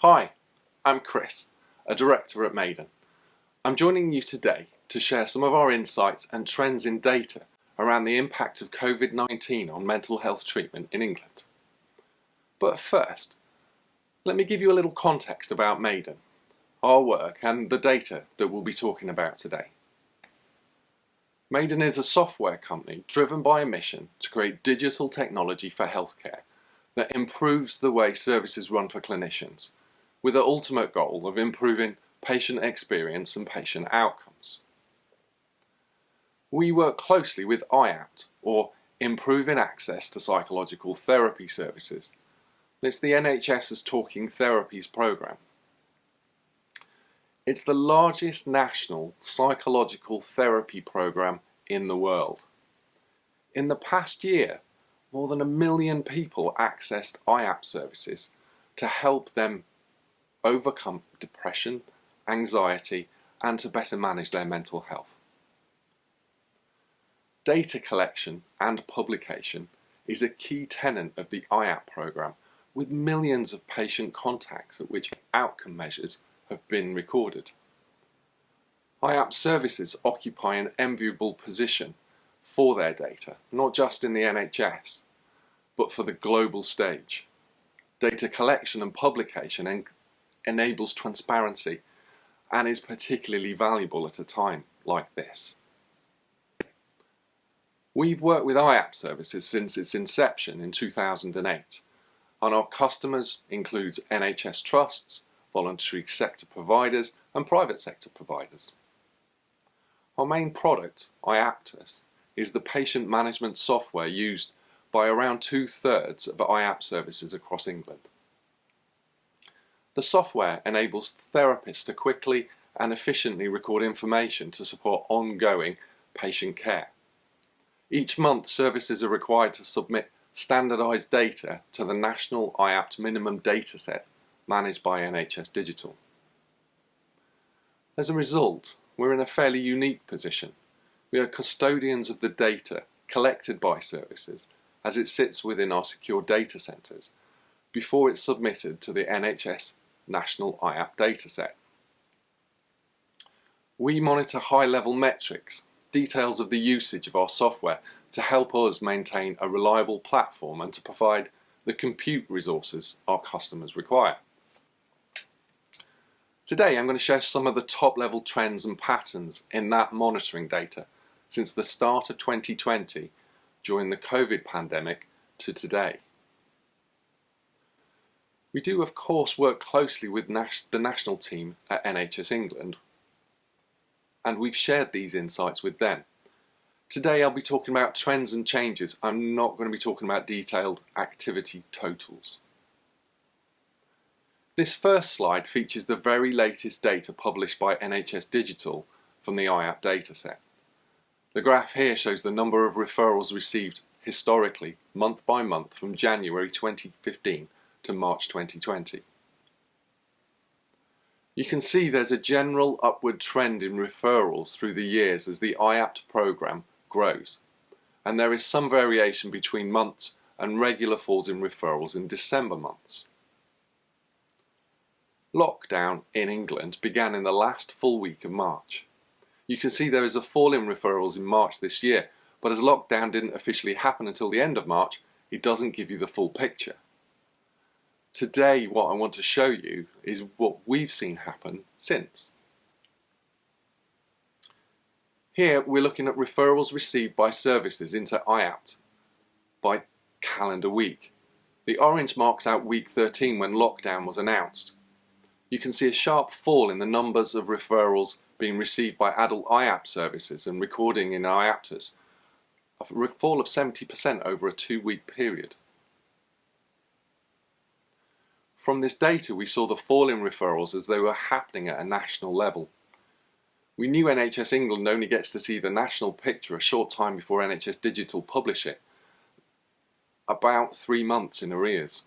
Hi, I'm Chris, a director at Mayden. I'm joining you today to share some of our insights and trends in data around the impact of COVID-19 on mental health treatment in England. But first, let me give you a little context about Mayden, our work and the data that we'll be talking about today. Mayden is a software company driven by a mission to create digital technology for healthcare that improves the way services run for clinicians, with the ultimate goal of improving patient experience and patient outcomes. We work closely with IAPT, or Improving Access to Psychological Therapy Services. It's the NHS's Talking Therapies programme. It's the largest national psychological therapy programme in the world. In the past year, more than 1 million people accessed IAPT services to help them overcome depression, anxiety, and to better manage their mental health. Data collection and publication is a key tenet of the IAPT programme, with millions of patient contacts at which outcome measures have been recorded. IAPT services occupy an enviable position for their data, not just in the NHS, but for the global stage. Data collection and publication enables transparency and is particularly valuable at a time like this. We've worked with IAPT services since its inception in 2008, and our customers include NHS trusts, voluntary sector providers and private sector providers. Our main product, IAPT, is the patient management software used by around 2/3 of IAPT services across England. The software enables therapists to quickly and efficiently record information to support ongoing patient care. Each month, services are required to submit standardised data to the national IAPT minimum dataset managed by NHS Digital. As a result, we're in a fairly unique position. We are custodians of the data collected by services as it sits within our secure data centres before it's submitted to the NHS National IAPT dataset. We monitor high-level metrics, details of the usage of our software to help us maintain a reliable platform and to provide the compute resources our customers require. Today I'm going to share some of the top-level trends and patterns in that monitoring data since the start of 2020 during the COVID pandemic to today. We do of course work closely with the national team at NHS England, and we've shared these insights with them. Today I'll be talking about trends and changes. I'm not going to be talking about detailed activity totals. This first slide features the very latest data published by NHS Digital from the IAPT dataset. The graph here shows the number of referrals received historically, month by month, from January 2015 to March 2020. You can see there's a general upward trend in referrals through the years as the IAPT programme grows, and there is some variation between months and regular falls in referrals in December months. Lockdown in England began in the last full week of March. You can see there is a fall in referrals in March this year, but as lockdown didn't officially happen until the end of March, it doesn't give you the full picture. Today, what I want to show you is what we've seen happen since. Here we're looking at referrals received by services into IAPT by calendar week. The orange marks out week 13 when lockdown was announced. You can see a sharp fall in the numbers of referrals being received by adult IAPT services and recording in IAPTs, a fall of 70% over a 2-week period. From this data we saw the fall in referrals as they were happening at a national level. We knew NHS England only gets to see the national picture a short time before NHS Digital publish it, about 3 months in arrears.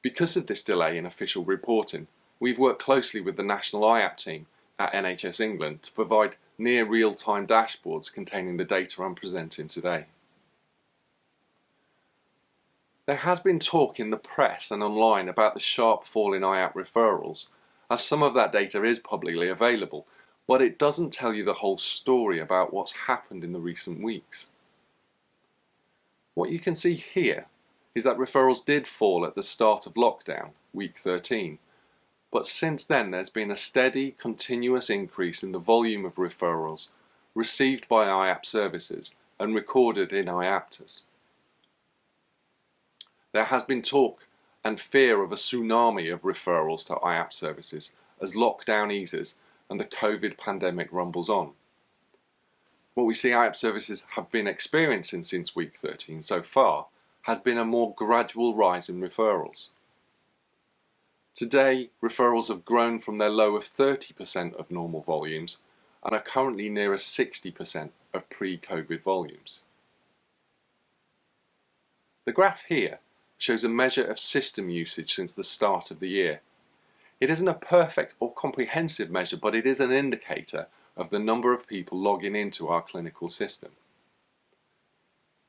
Because of this delay in official reporting, we've worked closely with the national IAPT team at NHS England to provide near real-time dashboards containing the data I'm presenting today. There has been talk in the press and online about the sharp fall in IAPT referrals, as some of that data is publicly available, but it doesn't tell you the whole story about what's happened in the recent weeks. What you can see here is that referrals did fall at the start of lockdown, week 13, but since then there's been a steady, continuous increase in the volume of referrals received by IAPT services and recorded in IAPTers. There has been talk and fear of a tsunami of referrals to IAPT services as lockdown eases and the COVID pandemic rumbles on. What we see IAPT services have been experiencing since week 13 so far has been a more gradual rise in referrals. Today, referrals have grown from their low of 30% of normal volumes and are currently nearer 60% of pre-COVID volumes. The graph here shows a measure of system usage since the start of the year. It isn't a perfect or comprehensive measure, but it is an indicator of the number of people logging into our clinical system.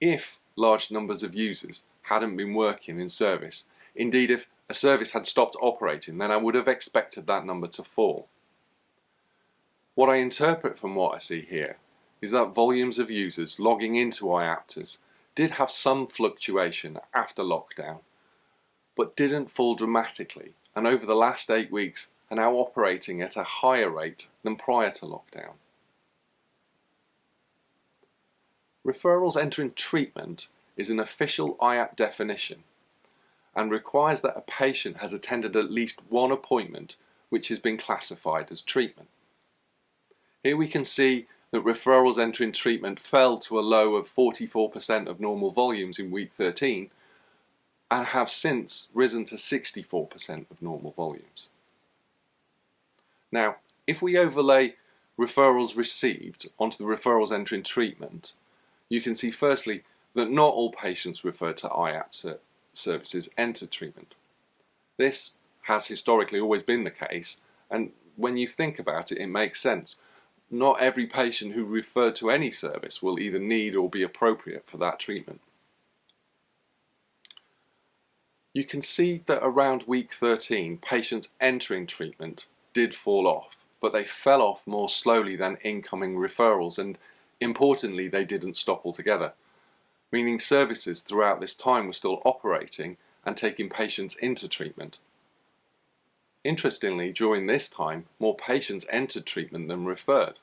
If large numbers of users hadn't been working in service, indeed if a service had stopped operating, then I would have expected that number to fall. What I interpret from what I see here is that volumes of users logging into IAPTers did have some fluctuation after lockdown, but didn't fall dramatically, and over the last 8 weeks are now operating at a higher rate than prior to lockdown. Referrals entering treatment is an official IAPT definition and requires that a patient has attended at least one appointment which has been classified as treatment. Here we can see that referrals entering treatment fell to a low of 44% of normal volumes in week 13 and have since risen to 64% of normal volumes. Now, if we overlay referrals received onto the referrals entering treatment, you can see firstly that not all patients referred to IAPT services enter treatment. This has historically always been the case, and when you think about it, it makes sense. Not every patient who referred to any service will either need or be appropriate for that treatment. You can see that around week 13, patients entering treatment did fall off, but they fell off more slowly than incoming referrals, and importantly, they didn't stop altogether, meaning services throughout this time were still operating and taking patients into treatment. Interestingly, during this time, more patients entered treatment than referred.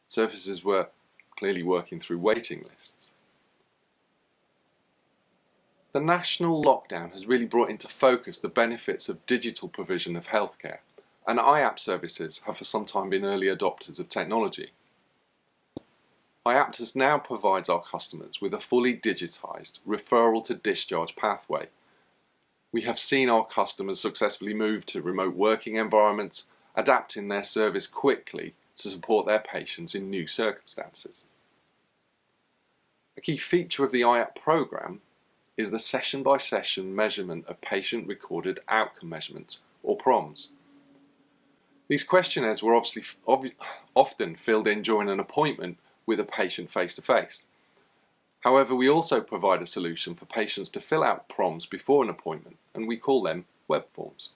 Services were clearly working through waiting lists. The national lockdown has really brought into focus the benefits of digital provision of healthcare, and IAPT services have for some time been early adopters of technology. IAPT now provides our customers with a fully digitised referral to discharge pathway. We have seen our customers successfully move to remote working environments, adapting their service quickly to support their patients in new circumstances. A key feature of the IAPT programme is the session-by-session measurement of patient-recorded outcome measurements, or PROMs. These questionnaires were often filled in during an appointment with a patient face-to-face. However, we also provide a solution for patients to fill out PROMs before an appointment, and we call them web forms.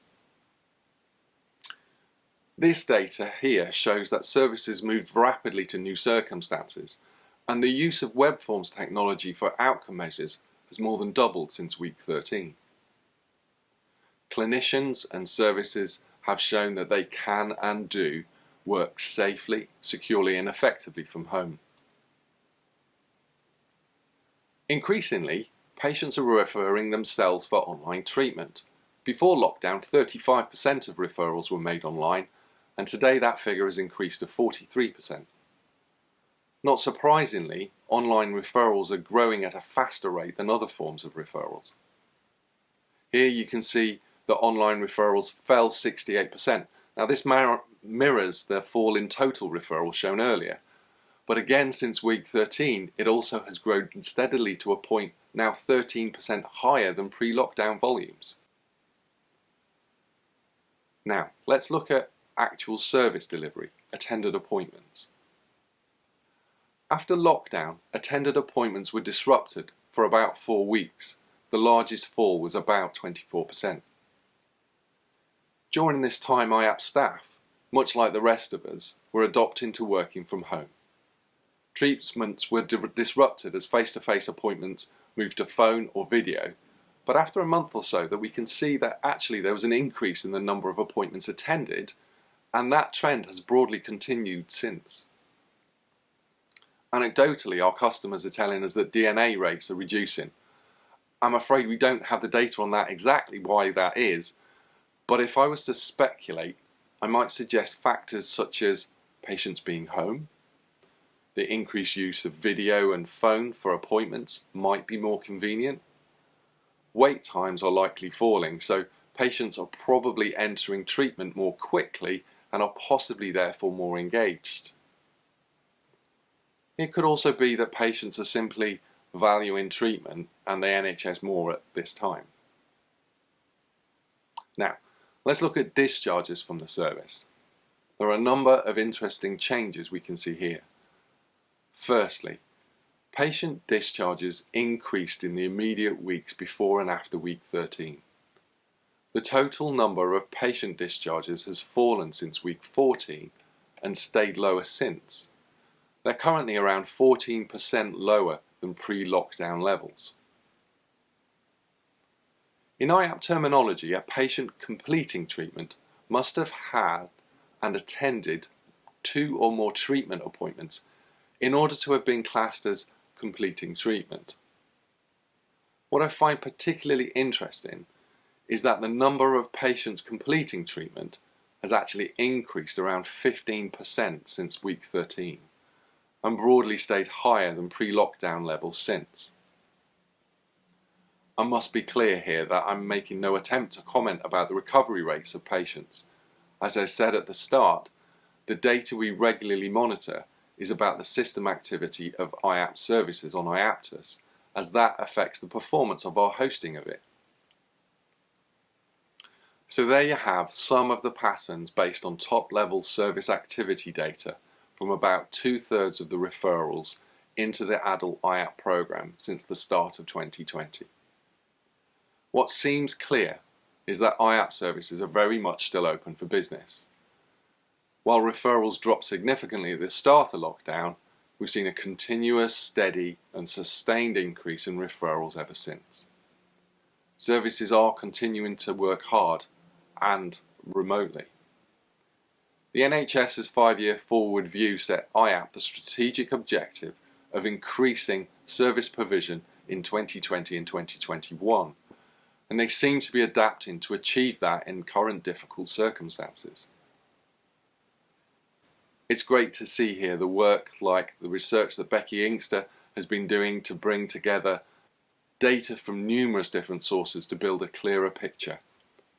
This data here shows that services moved rapidly to new circumstances, and the use of web forms technology for outcome measures has more than doubled since week 13. Clinicians and services have shown that they can and do work safely, securely and effectively from home. Increasingly, patients are referring themselves for online treatment. Before lockdown, 35% of referrals were made online, and today that figure has increased to 43%. Not surprisingly, online referrals are growing at a faster rate than other forms of referrals. Here you can see that online referrals fell 68%. Now this mirrors the fall in total referrals shown earlier, but again since week 13 it also has grown steadily to a point now 13% higher than pre-lockdown volumes. Now let's look at actual service delivery, attended appointments. After lockdown, attended appointments were disrupted for about 4 weeks, The largest fall was about 24%. During this time, IAPT staff, much like the rest of us, were adopting to working from home. Treatments were disrupted as face-to-face appointments moved to phone or video, but after a month or so that we can see that actually there was an increase in the number of appointments attended, and that trend has broadly continued since. Anecdotally, our customers are telling us that DNA rates are reducing. I'm afraid we don't have the data on that exactly why that is, but if I was to speculate, I might suggest factors such as patients being home, the increased use of video and phone for appointments might be more convenient. Wait times are likely falling, so patients are probably entering treatment more quickly and are possibly therefore more engaged. It could also be that patients are simply valuing treatment and the NHS more at this time. Now, let's look at discharges from the service. There are a number of interesting changes we can see here. Firstly, patient discharges increased in the immediate weeks before and after week 13. The total number of patient discharges has fallen since week 14 and stayed lower since. They're currently around 14% lower than pre-lockdown levels. In IAPT terminology, a patient completing treatment must have had and attended 2 or more treatment appointments in order to have been classed as completing treatment. What I find particularly interesting is that the number of patients completing treatment has actually increased around 15% since week 13 and broadly stayed higher than pre-lockdown levels since. I must be clear here that I'm making no attempt to comment about the recovery rates of patients. As I said at the start, the data we regularly monitor is about the system activity of IAPT services on IAPTUS, as that affects the performance of our hosting of it. So there you have some of the patterns based on top-level service activity data from about 2/3 of the referrals into the adult IAPT programme since the start of 2020. What seems clear is that IAPT services are very much still open for business. While referrals dropped significantly at the start of lockdown, we've seen a continuous, steady and sustained increase in referrals ever since. Services are continuing to work hard and remotely. The NHS's 5-year forward view set IAPT the strategic objective of increasing service provision in 2020 and 2021, and they seem to be adapting to achieve that in current difficult circumstances. It's great to see here the work like the research that Becky Inkster has been doing to bring together data from numerous different sources to build a clearer picture.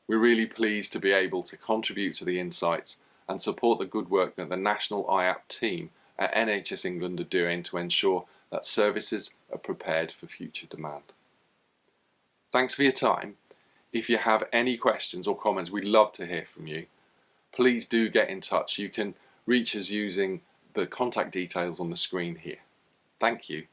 We're really pleased to be able to contribute to the insights and support the good work that the National IAPT team at NHS England are doing to ensure that services are prepared for future demand. Thanks for your time. If you have any questions or comments, we'd love to hear from you. Please do get in touch. You can reach us using the contact details on the screen here. Thank you.